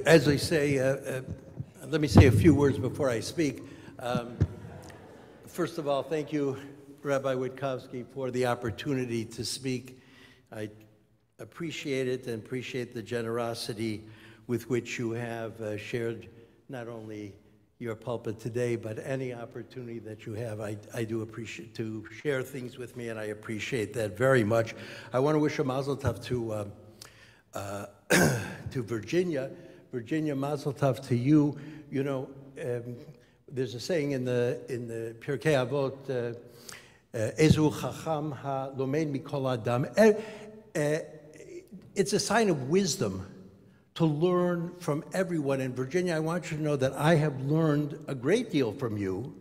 As I say, let me say a few words before I speak. First of all, thank you, Rabbi Witkowski, for the opportunity to speak. I appreciate it and appreciate the generosity with which you have shared not only your pulpit today, but any opportunity that you have. I do appreciate to share things with me, and I appreciate that very much. I want to wish a mazel tov to Virginia. Virginia, mazel tov to you. You know, there's a saying in the Pirkei Avot, Ezu chacham ha-lomed mikol adam. It's a sign of wisdom to learn from everyone. And Virginia, I want you to know that I have learned a great deal from you,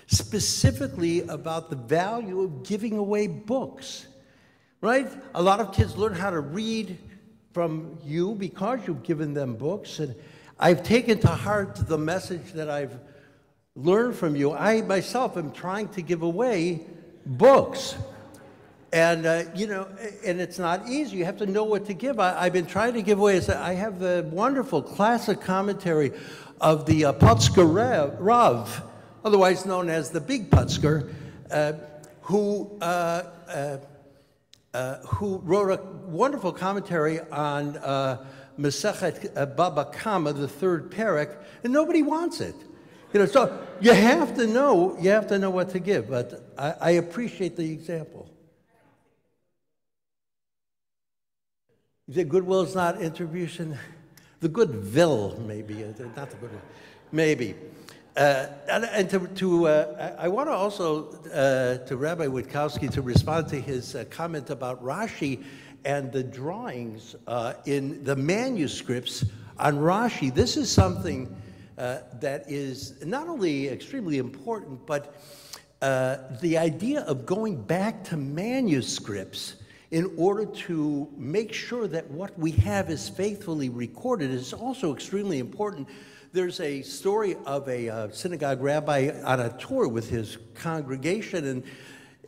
specifically about the value of giving away books, right? A lot of kids learn how to read from you because you've given them books. And I've taken to heart the message that I've learned from you. I myself am trying to give away books. And, you know, and it's not easy. You have to know what to give. I've been trying to give away. I have the wonderful classic commentary of the Putzker Rav, otherwise known as the Big Putzker, who wrote a wonderful commentary on Masechet Baba Kama, the third parak, and nobody wants it. You know, so you have to know what to give. But I appreciate the example. The goodwill is not attribution. The goodwill, maybe, not the goodwill, maybe. I want to also, to Rabbi Witkowski, to respond to his comment about Rashi and the drawings in the manuscripts on Rashi. This is something that is not only extremely important, but the idea of going back to manuscripts in order to make sure that what we have is faithfully recorded is also extremely important. There's a story of a synagogue rabbi on a tour with his congregation,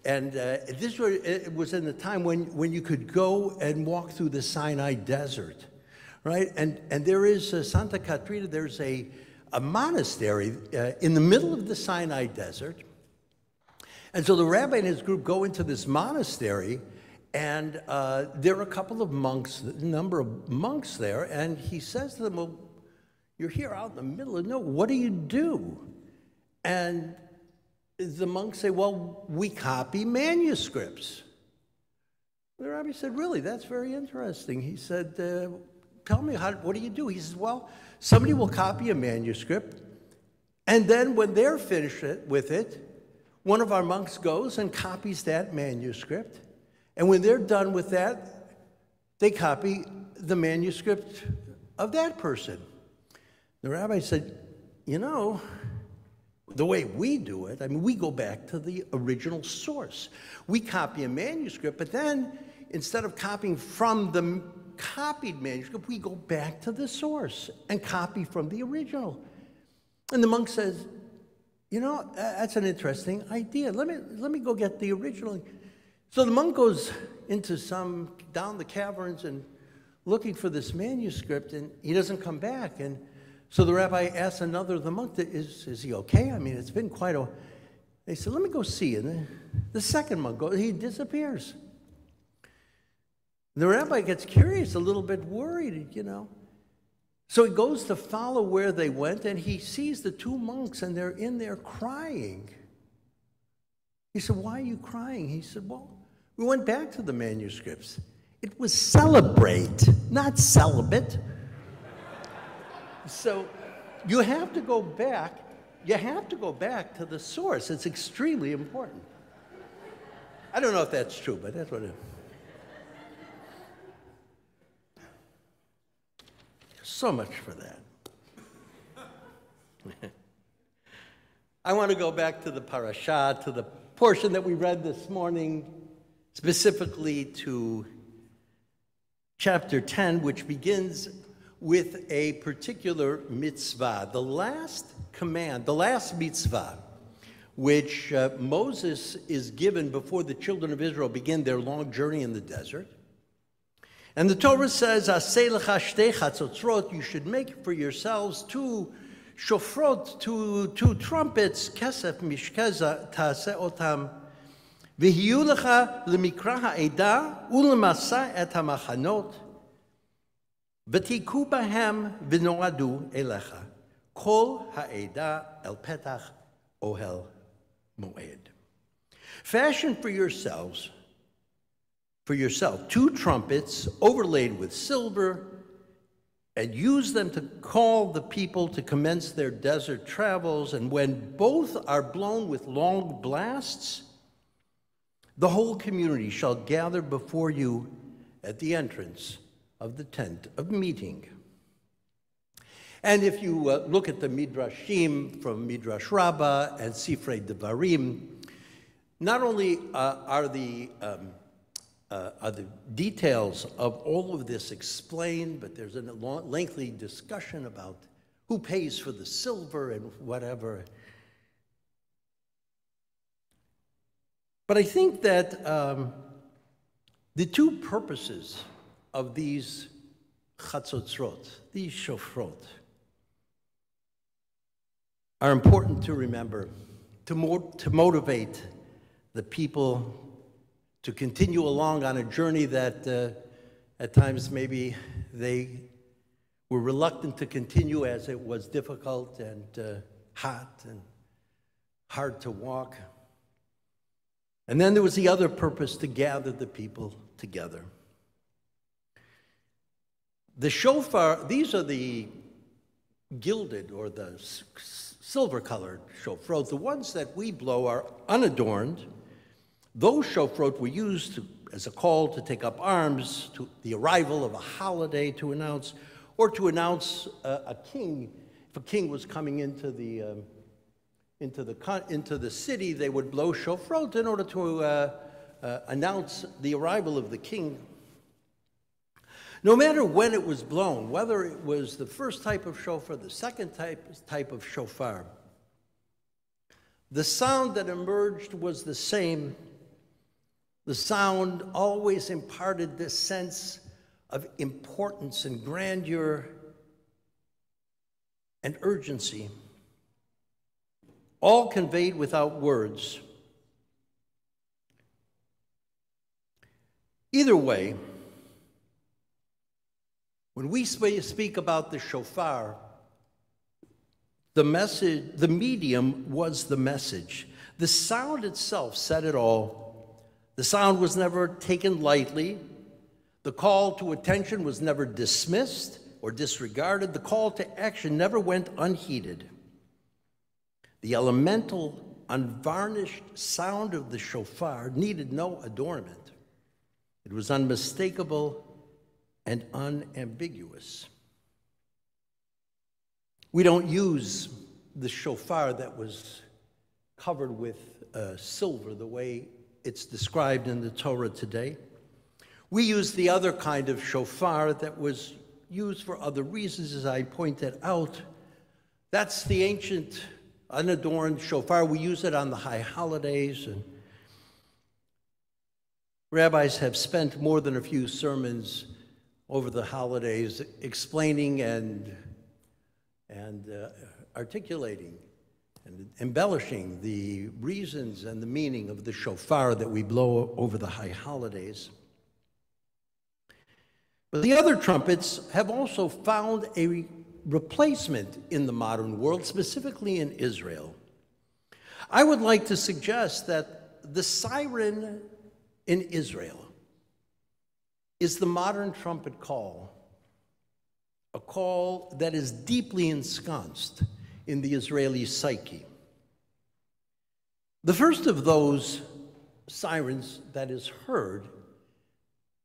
and it was in the time when you could go and walk through the Sinai desert, right? And there is Santa Catrina, there's a monastery in the middle of the Sinai desert. And so the rabbi and his group go into this monastery, and there are a couple of monks, a number of monks there, and he says to them, well, you're here out in the middle of nowhere, what do you do? And the monks say, well, we copy manuscripts. The rabbi said, really, that's very interesting. He said, tell me, what do you do? He says, well, somebody will copy a manuscript, and then when they're finished with it, one of our monks goes and copies that manuscript. And when they're done with that, they copy the manuscript of that person. The rabbi said, you know, the way we do it, I mean, we go back to the original source. We copy a manuscript, but then instead of copying from the copied manuscript, we go back to the source and copy from the original. And the monk says, you know, that's an interesting idea. Let me go get the original. So the monk goes down the caverns and looking for this manuscript, and he doesn't come back. And so the rabbi asks another of the monk, is he okay? I mean, it's been quite a while. They said, let me go see. And the second monk goes, he disappears. The rabbi gets curious, a little bit worried, you know. So he goes to follow where they went, and he sees the two monks, and they're in there crying. He said, why are you crying? He said, well, we went back to the manuscripts. It was celebrate, not celibate. So you have to go back. You have to go back to the source. It's extremely important. I don't know if that's true, but that's what it is. So much for that. I want to go back to the parasha, to the portion that we read this morning, specifically to chapter 10, which begins with a particular mitzvah. The last command, the last mitzvah, which Moses is given before the children of Israel begin their long journey in the desert. And the Torah says, "Aseh lecha shtei chatzotzrot," you should make for yourselves two shofrot, two trumpets, kesef mishkeza ta'aseh otam, v'hiyu lecha lemikra ha'eda ulemasa et hamachanot, v'tiku bahem v'noadu elecha, kol ha'eda el petach ohel moed. Fashion for yourself two trumpets overlaid with silver, and use them to call the people to commence their desert travels. And when both are blown with long blasts, the whole community shall gather before you at the entrance of the tent of meeting. And if you look at the Midrashim from Midrash Rabbah and Sifrei Devarim, not only are the details of all of this explained, but there's a lengthy discussion about who pays for the silver and whatever. But I think that the two purposes of these chatzotzrot, these shofrot, are important to remember, to motivate the people to continue along on a journey that at times maybe they were reluctant to continue, as it was difficult and hot and hard to walk. And then there was the other purpose, to gather the people together. The shofar, these are the gilded or the silver-colored shofrot. The ones that we blow are unadorned. Those shofrot were used as a call to take up arms, to the arrival of a holiday to announce, or to announce a king. If a king was coming into the city, they would blow shofrot in order to announce the arrival of the king. No matter when it was blown, whether it was the first type of shofar, the second type of shofar, the sound that emerged was the same. The sound always imparted this sense of importance and grandeur and urgency, all conveyed without words. Either way, when we speak about the shofar, the message, the medium was the message. The sound itself said it all. The sound was never taken lightly. The call to attention was never dismissed or disregarded. The call to action never went unheeded. The elemental, unvarnished sound of the shofar needed no adornment. It was unmistakable and unambiguous. We don't use the shofar that was covered with silver the way it's described in the Torah today. We use the other kind of shofar that was used for other reasons, as I pointed out. That's the ancient unadorned shofar. We use it on the high holidays, and rabbis have spent more than a few sermons over the holidays explaining and articulating and embellishing the reasons and the meaning of the shofar that we blow over the high holidays. But the other trumpets have also found a replacement in the modern world, specifically in Israel. I would like to suggest that the siren in Israel is the modern trumpet call, a call that is deeply ensconced in the Israeli psyche. The first of those sirens that is heard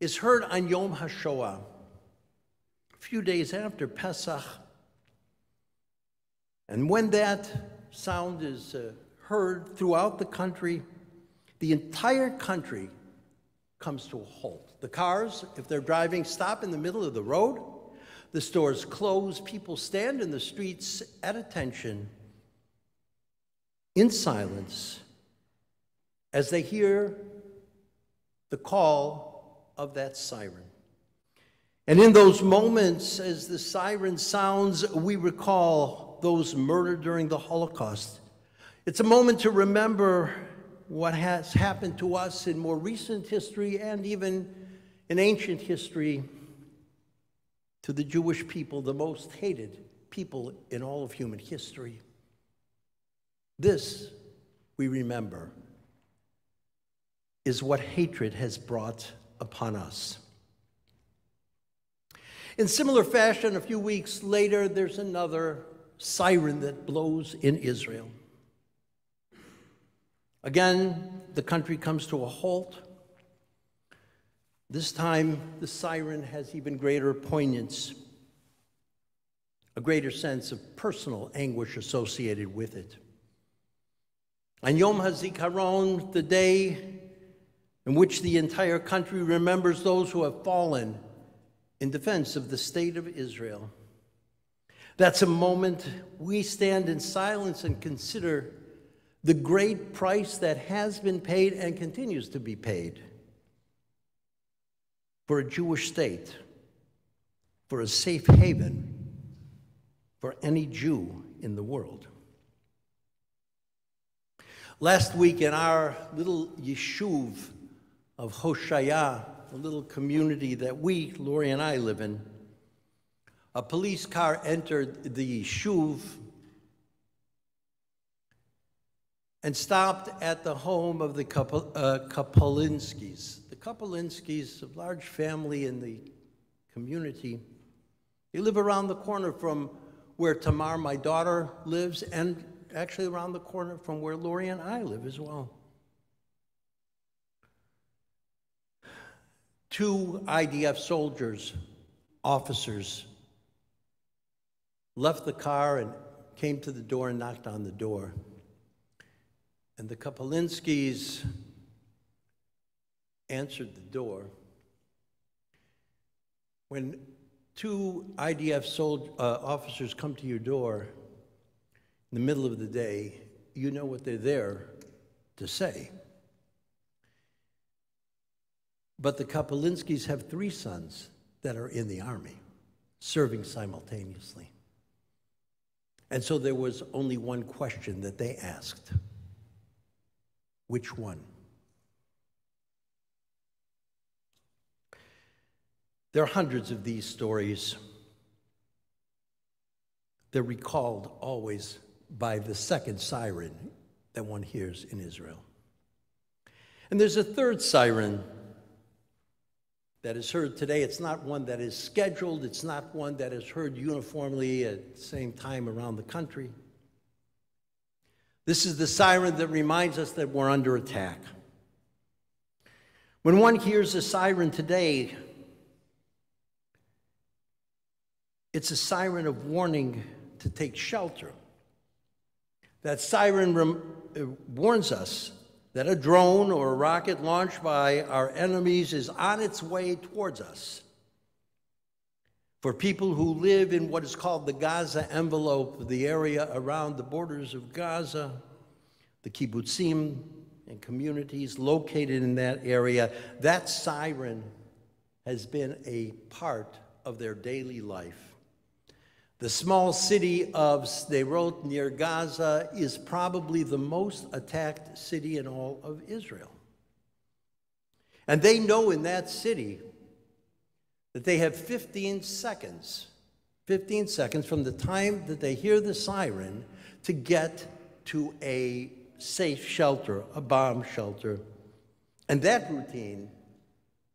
on Yom HaShoah, a few days after Pesach. And when that sound is heard throughout the country, the entire country comes to a halt. The cars, if they're driving, stop in the middle of the road. The stores close. People stand in the streets at attention, in silence, as they hear the call of that siren. And in those moments, as the siren sounds, we recall those murdered during the Holocaust. It's a moment to remember what has happened to us in more recent history and even in ancient history to the Jewish people, the most hated people in all of human history. This, we remember, is what hatred has brought upon us. In similar fashion, a few weeks later, there's another siren that blows in Israel. Again, the country comes to a halt. This time, the siren has even greater poignance, a greater sense of personal anguish associated with it. On Yom HaZikaron, the day in which the entire country remembers those who have fallen in defense of the state of Israel, that's a moment we stand in silence and consider the great price that has been paid and continues to be paid for a Jewish state, for a safe haven for any Jew in the world. Last week in our little yeshuv of Hoshaya, a little community that we, Lori and I, live in, a police car entered the yeshuv and stopped at the home of the Kapolinskis. The Kapolinskis, a large family in the community, they live around the corner from where Tamar, my daughter, lives, and actually around the corner from where Lori and I live as well. 2 IDF soldiers, officers, left the car and came to the door and knocked on the door. And the Kapolinskis answered the door. When 2 IDF officers come to your door in the middle of the day, you know what they're there to say. But the Kapolinskis have 3 sons that are in the army, serving simultaneously. And so there was only one question that they asked. Which one? There are hundreds of these stories. They're recalled always by the second siren that one hears in Israel. And there's a third siren that is heard today. It's not one that is scheduled. It's not one that is heard uniformly at the same time around the country. This is the siren that reminds us that we're under attack. When one hears a siren today, it's a siren of warning to take shelter. That siren warns us that a drone or a rocket launched by our enemies is on its way towards us. For people who live in what is called the Gaza envelope, the area around the borders of Gaza, the kibbutzim and communities located in that area, that siren has been a part of their daily life. The small city of Sderot near Gaza is probably the most attacked city in all of Israel. And they know in that city that they have 15 seconds from the time that they hear the siren to get to a safe shelter, a bomb shelter. And that routine,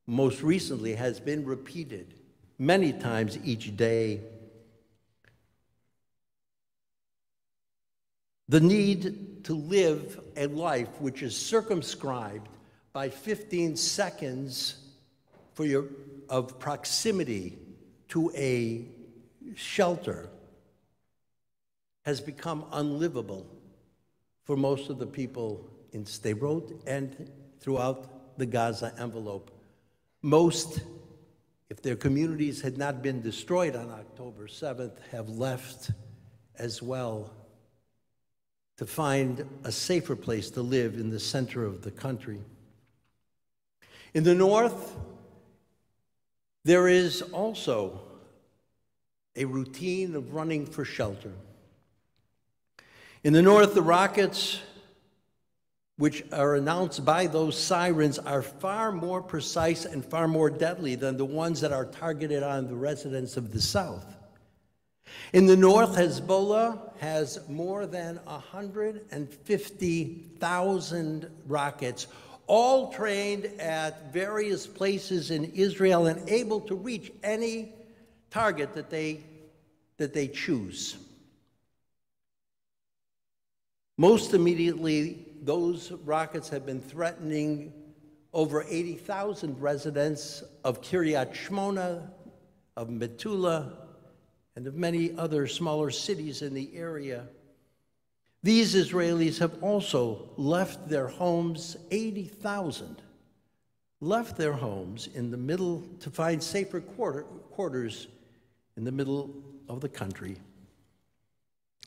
most recently, has been repeated many times each day. The need to live a life which is circumscribed by 15 seconds of proximity to a shelter has become unlivable for most of the people in Sderot and throughout the Gaza envelope. Most, if their communities had not been destroyed on October 7th, have left as well to find a safer place to live in the center of the country. In the north, There is also a routine of running for shelter. In the north, the rockets, which are announced by those sirens, are far more precise and far more deadly than the ones that are targeted on the residents of the south. In the north, Hezbollah has more than 150,000 rockets, all trained at various places in Israel and able to reach any target that they choose. Most immediately, those rockets have been threatening over 80,000 residents of Kiryat Shmona, of Metula, and of many other smaller cities in the area. These Israelis have also left their homes, 80,000 left their homes in the middle to find safer quarters in the middle of the country.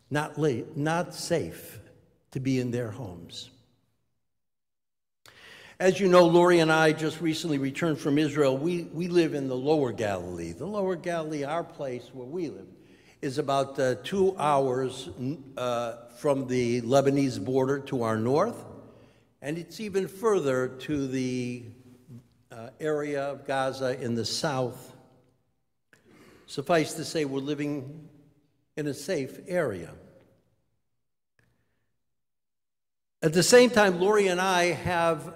Not safe to be in their homes. As you know, Lori and I just recently returned from Israel. We live in the Lower Galilee. The Lower Galilee, our place where we live, is about 2 hours from the Lebanese border to our north, and it's even further to the area of Gaza in the south. Suffice to say, we're living in a safe area. At the same time, Lori and I have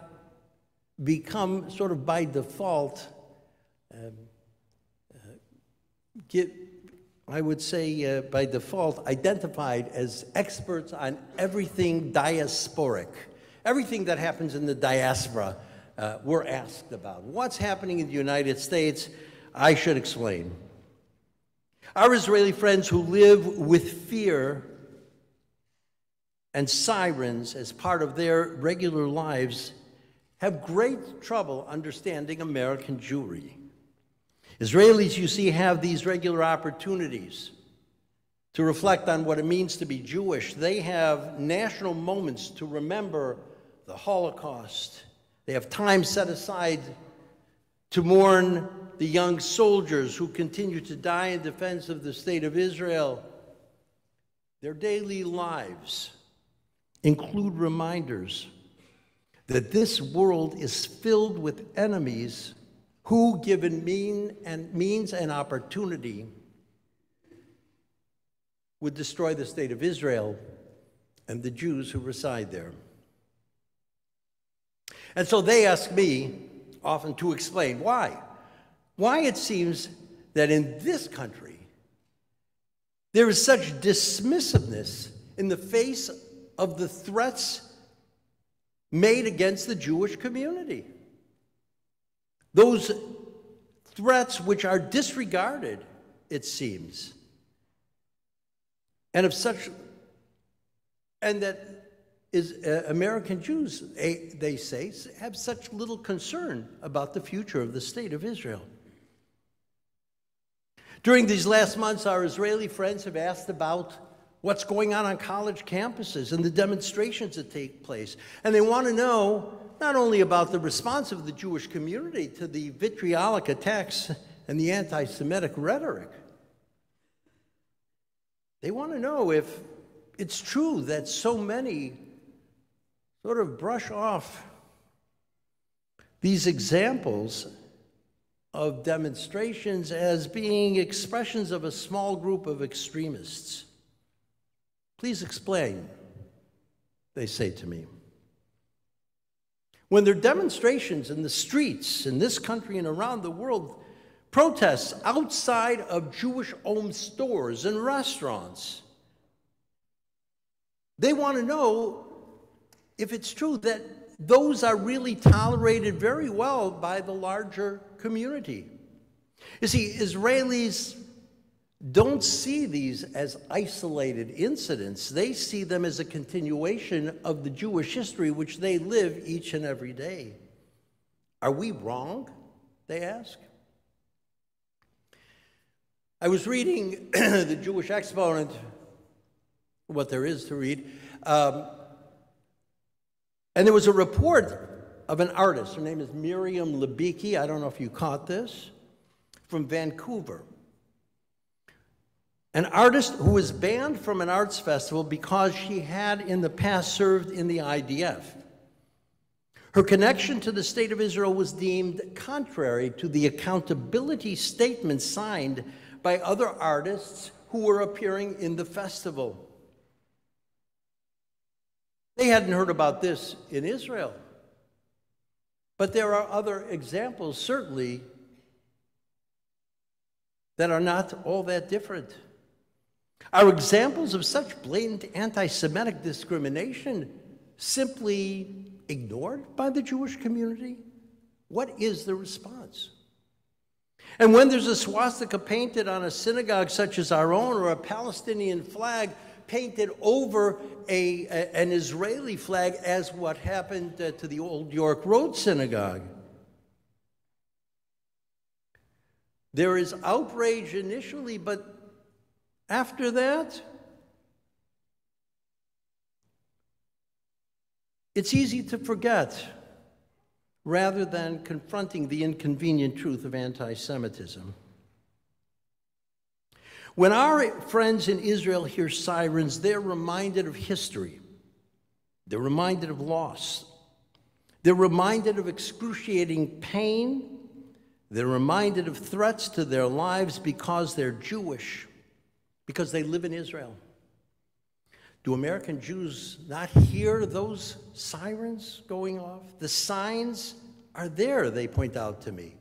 become sort of by default, I would say by default, identified as experts on everything diasporic. Everything that happens in the diaspora, we're asked about. What's happening in the United States, I should explain. Our Israeli friends who live with fear and sirens as part of their regular lives have great trouble understanding American Jewry. Israelis, you see, have these regular opportunities to reflect on what it means to be Jewish. They have national moments to remember the Holocaust. They have time set aside to mourn the young soldiers who continue to die in defense of the state of Israel. Their daily lives include reminders that this world is filled with enemies who, given means and opportunity, would destroy the state of Israel and the Jews who reside there. And so they ask me often to explain why it seems that in this country there is such dismissiveness in the face of the threats made against the Jewish community. Those threats which are disregarded, it seems, and that American Jews, they say, have such little concern about the future of the state of Israel. During these last months, our Israeli friends have asked about what's going on college campuses and the demonstrations that take place. And they want to know not only about the response of the Jewish community to the vitriolic attacks and the anti-Semitic rhetoric. They want to know if it's true that so many sort of brush off these examples of demonstrations as being expressions of a small group of extremists. Please explain, they say to me. When there are demonstrations in the streets in this country and around the world, protests outside of Jewish-owned stores and restaurants, they want to know if it's true that those are really tolerated very well by the larger community. You see, Israelis don't see these as isolated incidents. They see them as a continuation of the Jewish history which they live each and every day. Are we wrong? They ask. I was reading the Jewish Exponent, what there is to read, and there was a report of an artist. Her name is Miriam Libicki. I don't know if you caught this. from Vancouver, an artist who was banned from an arts festival because she had in the past served in the IDF. Her connection to the State of Israel was deemed contrary to the accountability statement signed by other artists who were appearing in the festival. They hadn't heard about this in Israel. But there are other examples, certainly, that are not all that different. Are examples of such blatant anti-Semitic discrimination simply ignored by the Jewish community? What is the response? And when there's a swastika painted on a synagogue such as our own, or a Palestinian flag painted over an Israeli flag, as what happened to the Old York Road Synagogue, there is outrage initially, but after that, it's easy to forget rather than confronting the inconvenient truth of anti-Semitism. When our friends in Israel hear sirens, they're reminded of history. They're reminded of loss. They're reminded of excruciating pain. They're reminded of threats to their lives because they're Jewish, because they live in Israel. Do American Jews not hear those sirens going off? The signs are there, they point out to me.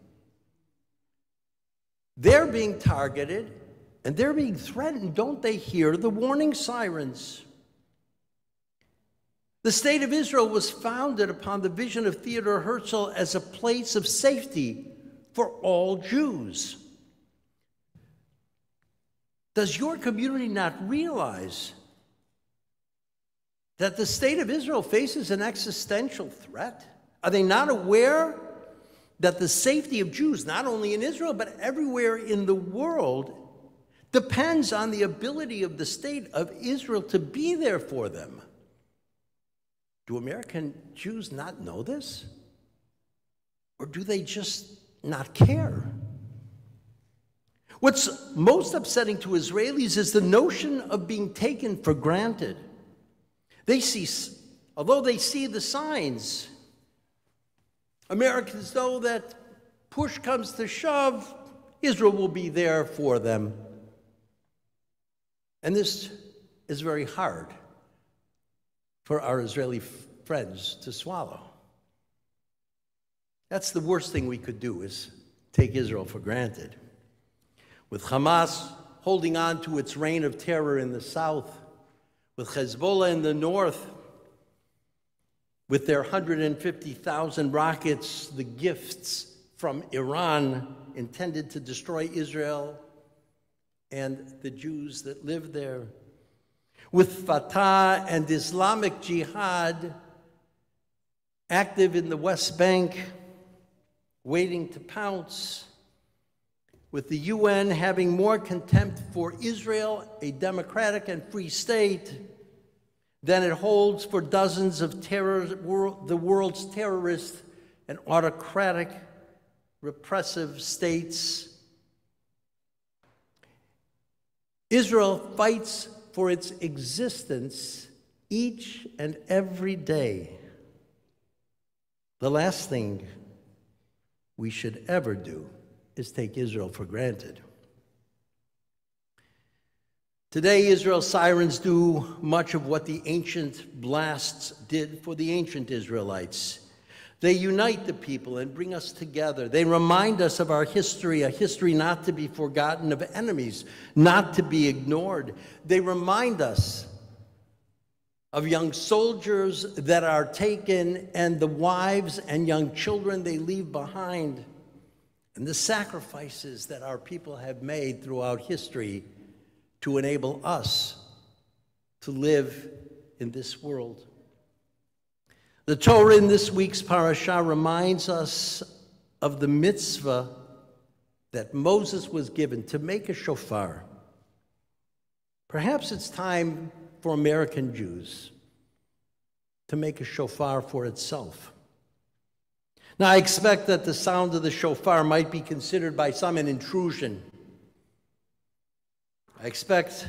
They're being targeted and they're being threatened. Don't they hear the warning sirens? The State of Israel was founded upon the vision of Theodor Herzl as a place of safety for all Jews. Does your community not realize that the State of Israel faces an existential threat? Are they not aware that the safety of Jews, not only in Israel, but everywhere in the world, depends on the ability of the State of Israel to be there for them? Do American Jews not know this? Or do they just not care? What's most upsetting to Israelis is the notion of being taken for granted. Although they see the signs, Americans know that push comes to shove, Israel will be there for them. And this is very hard for our Israeli friends to swallow. That's the worst thing we could do, is take Israel for granted. With Hamas holding on to its reign of terror in the south, with Hezbollah in the north, with their 150,000 rockets, the gifts from Iran intended to destroy Israel and the Jews that live there, with Fatah and Islamic Jihad active in the West Bank, waiting to pounce, with the UN having more contempt for Israel, a democratic and free state, than it holds for dozens of the world's terrorist and autocratic, repressive states. Israel fights for its existence each and every day. The last thing we should ever do is take Israel for granted. Today, Israel's sirens do much of what the ancient blasts did for the ancient Israelites. They unite the people and bring us together. They remind us of our history, a history not to be forgotten, of enemies not to be ignored. They remind us of young soldiers that are taken and the wives and young children they leave behind, and the sacrifices that our people have made throughout history to enable us to live in this world. The Torah in this week's parashah reminds us of the mitzvah that Moses was given to make a shofar. Perhaps it's time for American Jews to make a shofar for itself. Now, I expect that the sound of the shofar might be considered by some an intrusion. I expect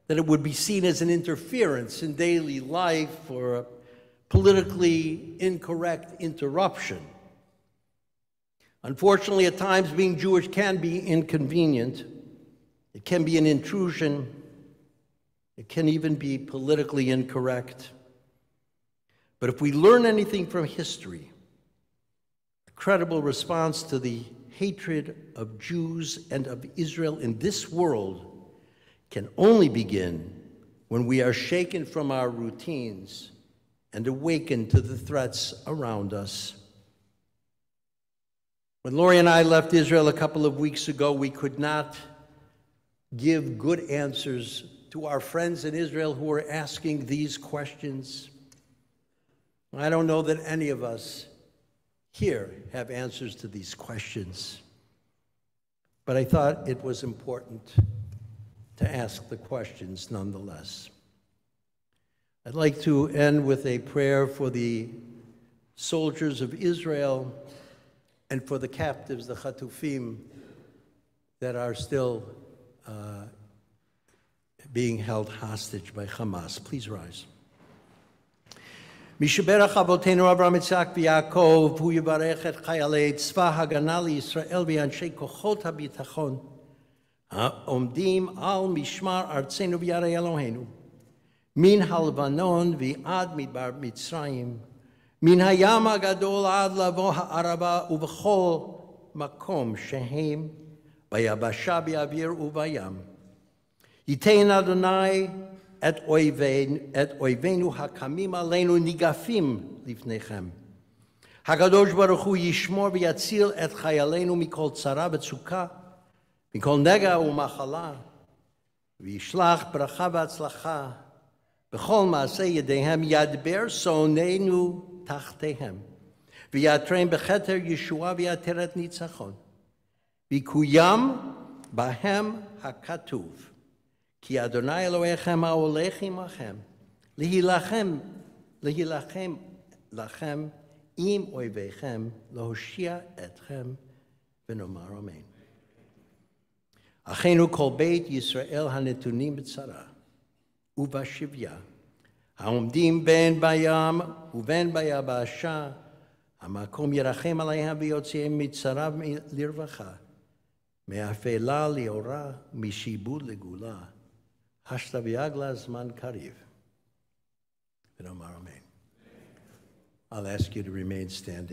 that it would be seen as an interference in daily life or a politically incorrect interruption. Unfortunately, at times, being Jewish can be inconvenient. It can be an intrusion. It can even be politically incorrect. But if we learn anything from history, a credible response to the hatred of Jews and of Israel in this world can only begin when we are shaken from our routines and awakened to the threats around us. When Lori and I left Israel a couple of weeks ago, we could not give good answers to our friends in Israel who were asking these questions. I don't know that any of us here have answers to these questions, but I thought it was important to ask the questions nonetheless. I'd like to end with a prayer for the soldiers of Israel and for the captives, the Chatufim, that are still being held hostage by Hamas. Please rise. משברך אבותינו אברהם יצחק ויעקב, הוא יברך את חיילי צבא הגנה לישראל ואנשי כוחות הביטחון העומדים על משמר ארצנו וירא אלוהינו, מן הלבנון ועד מדבר מצרים, מן הים הגדול עד לבוא הערבה ובכל מקום שהם ביבשה באוויר ובים. ייתן אדוני את אויבינו הקמים עלינו ניגפים לפניכם. הקדוש ברוך הוא ישמור ויציל את חיילינו מכל צרה וצוקה, מכל נגע ומחלה, וישלח ברכה והצלחה בכל מעשה ידיהם, ידבר שונאינו תחתיהם, ויעטרם בכתר ישועה ויעטרת ניצחון, ויקוים בהם הכתוב, כי אדוני אלוהיכם ההולך עמכם, להילחם לכם עם אויביכם, להושיע אתכם, ונאמר אמן. אחינו כל בית ישראל הנתונים בצרה ובשביה, העומדים בין בים ובין ביבשה, המקום ירחם עליהם ויוציאם מצרה לרווחה, מאפלה לאורה, משעבוד לגאולה. השתביע זמן קריב. ונאמר אמן. I'll ask you to remain standing.